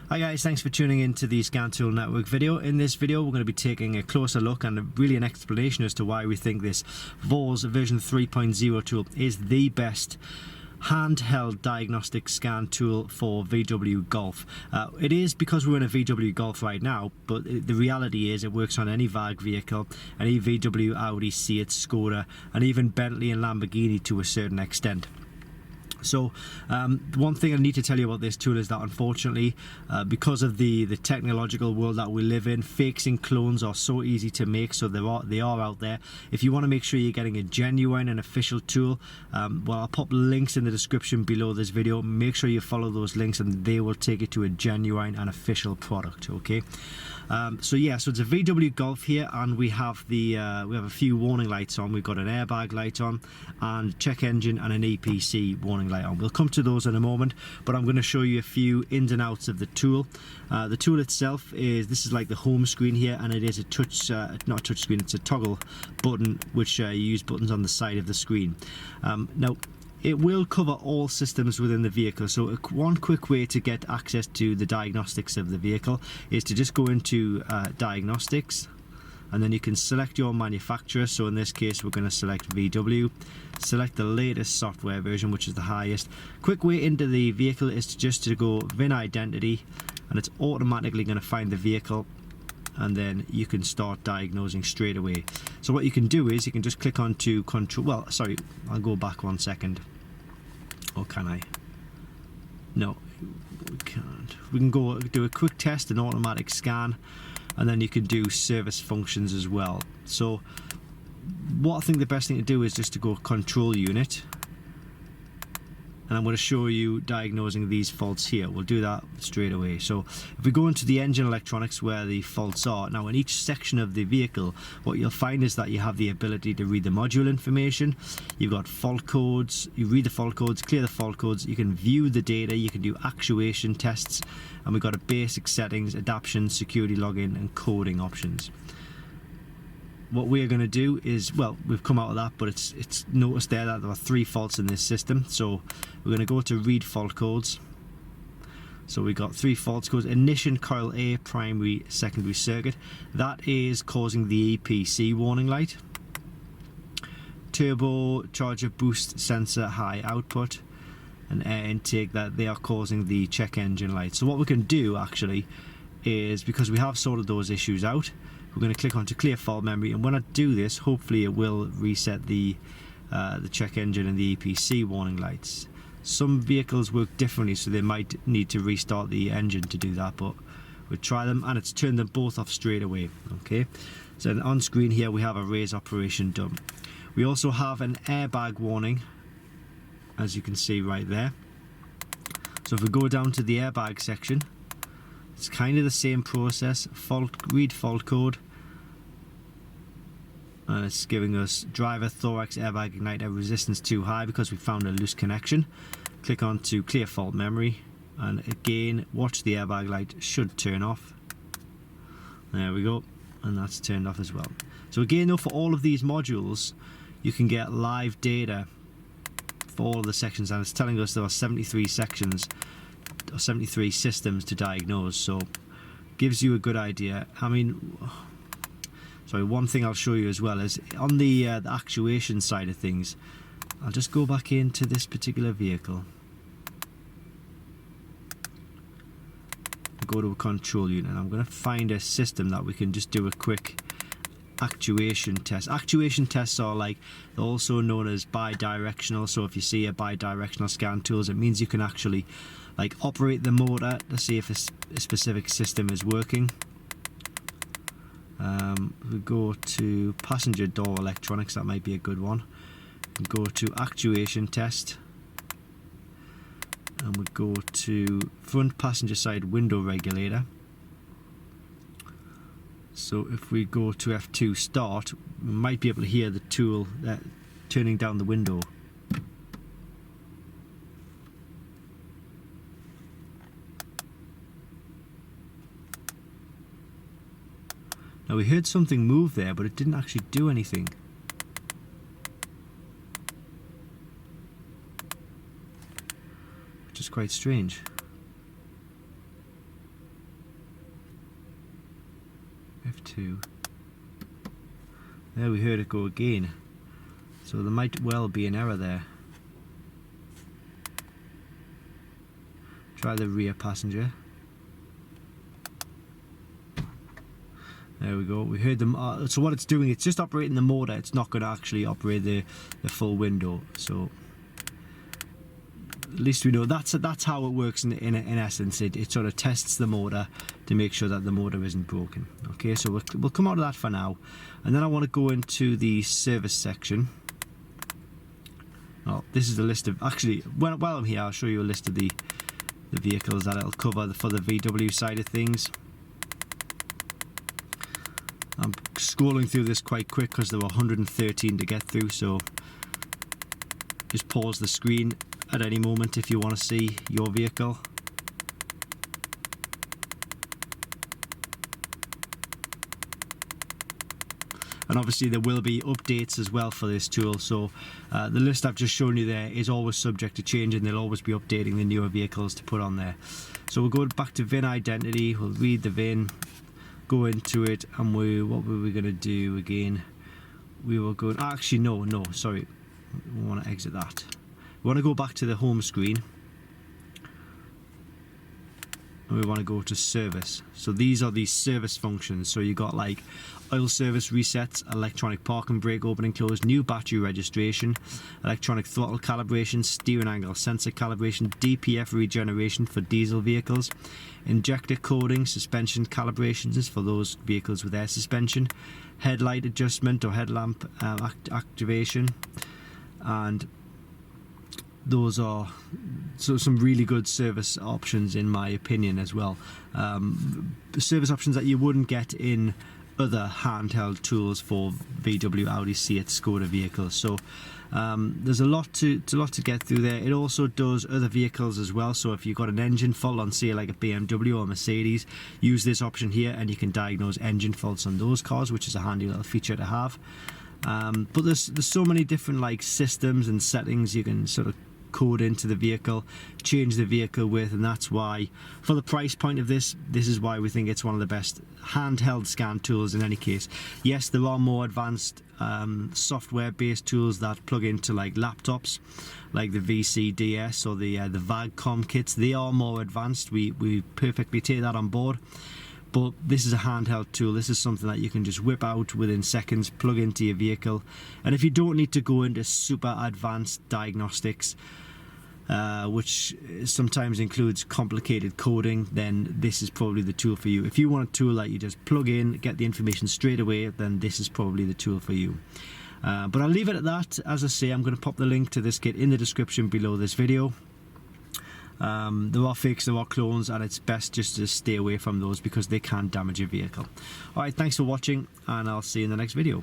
Hi guys, thanks for tuning in to the Scan Tool Network video. In this video we're going to be taking a closer look and really an explanation as to why we think this VAWS version 3.0 tool is the best handheld diagnostic scan tool for VW Golf. It is because we're in a VW Golf right now, but the reality is it works on any VAG vehicle, any VW Audi Seat Skoda, and even Bentley and Lamborghini to a certain extent. So one thing I need to tell you about this tool is that unfortunately because of the technological world that we live in, fakes and clones are so easy to make, so they are out there. If you want to make sure you're getting a genuine and official tool, well, I'll pop links in the description below this video. Make sure you follow those links and they will take you to a genuine and official product, okay? So it's a VW Golf here, and we have a few warning lights on. We've got an airbag light on and check engine and an EPC warning light on. We'll come to those in a moment, but I'm going to show you a few ins and outs of the tool. The tool itself this is like the home screen here, and it is a not a touch screen, it's a toggle button, which you use buttons on the side of the screen. Now it will cover all systems within the vehicle, so one quick way to get access to the diagnostics of the vehicle is to just go into diagnostics, and then you can select your manufacturer. So in this case we're going to select VW, select the latest software version, which is the highest. Quick way into the vehicle is to go VIN identity, and it's automatically going to find the vehicle, and then you can start diagnosing straight away. So what you can do is you can just click on to control, well sorry, I'll go back 1 second. Or can I? No, we can't. We can go do a quick test, an automatic scan, and then you can do service functions as well. So what I think the best thing to do is just to go control unit, and I'm going to show you diagnosing these faults here. We'll do that straight away. So if we go into the engine electronics where the faults are, now in each section of the vehicle, what you'll find is that you have the ability to read the module information. You've got fault codes, you read the fault codes, clear the fault codes, you can view the data, you can do actuation tests, and we've got a basic settings, adaption, security login, and coding options. What we're going to do is, well, we've come out of that, but it's noticed there that there are 3 faults in this system. So we're going to go to read fault codes. So we got 3 fault codes. Ignition coil A, primary, secondary circuit. That is causing the EPC warning light. Turbocharger boost sensor high output, and air intake, that they are causing the check engine light. So what we can do actually is, because we have sorted those issues out, we're going to click on to clear fault memory, and when I do this, hopefully it will reset the check engine and the EPC warning lights. Some vehicles work differently, so they might need to restart the engine to do that, but we'll try them, and it's turned them both off straight away. Okay, so on screen here we have a raise operation done. We also have an airbag warning, as you can see right there. So if we go down to the airbag section, it's kind of the same process. Read fault code, and it's giving us driver thorax airbag igniter resistance too high because we found a loose connection. Click on to clear fault memory, and again watch the airbag light should turn off. There we go, and that's turned off as well. So again though, for all of these modules you can get live data for all of the sections, and it's telling us there are 73 sections or 73 systems to diagnose, so gives you a good idea. I mean, sorry, one thing I'll show you as well is on the actuation side of things. I'll just go back into this particular vehicle, go to a control unit, and I'm going to find a system that we can just do a quick actuation test. Actuation tests are they're also known as bi-directional. So if you see a bi-directional scan tools, it means you can actually operate the motor to see if a specific system is working. We go to passenger door electronics, that might be a good one. We go to actuation test, and we go to front passenger side window regulator. So if we go to F2 start, we might be able to hear the tool turning down the window. Now we heard something move there, but it didn't actually do anything. Which is quite strange. F2. There, we heard it go again. So there might well be an error there. Try the rear passenger. There we go. We heard them. So what it's doing, it's just operating the motor. It's not going to actually operate the full window. So at least we know that's how it works in essence. It sort of tests the motor to make sure that the motor isn't broken. Okay, so we'll come out of that for now, and then I want to go into the service section. Oh, this is a list of, actually, while I'm here, I'll show you a list of the vehicles that it'll cover for the VW side of things. I'm scrolling through this quite quick because there were 113 to get through, so just pause the screen at any moment if you want to see your vehicle. And obviously there will be updates as well for this tool, so the list I've just shown you there is always subject to change, and they'll always be updating the newer vehicles to put on there. So we'll go back to VIN identity, we'll read the VIN, go into it, and what were we going to do again? We were going, actually no, sorry, we want to exit that. We want to go back to the home screen, and we want to go to service. So these are the service functions. So you got like oil service resets, electronic park and brake open and close, new battery registration, electronic throttle calibration, steering angle sensor calibration, DPF regeneration for diesel vehicles, injector coding, suspension calibrations for those vehicles with air suspension, headlight adjustment or headlamp activation, and those are some really good service options in my opinion as well. Service options that you wouldn't get in other handheld tools for VW Audi Seat Skoda vehicles. So there's a lot to get through there. It also does other vehicles as well. So if you've got an engine fault on, say, like a BMW or Mercedes, use this option here and you can diagnose engine faults on those cars, which is a handy little feature to have. But there's so many different like systems and settings you can sort of code into the vehicle, change the vehicle with, and that's why, for the price point of this is why we think it's one of the best handheld scan tools in any case. Yes, there are more advanced software based tools that plug into like laptops, like the VCDS or the VAGCOM kits. They are more advanced. We perfectly take that on board. But this is a handheld tool. This is something that you can just whip out within seconds, plug into your vehicle. And if you don't need to go into super advanced diagnostics, which sometimes includes complicated coding, then this is probably the tool for you. If you want a tool that you just plug in, get the information straight away, then this is probably the tool for you. But I'll leave it at that. As I say, I'm going to pop the link to this kit in the description below this video. There are fakes, there are clones, and it's best just to stay away from those because they can damage your vehicle. Alright, thanks for watching, and I'll see you in the next video.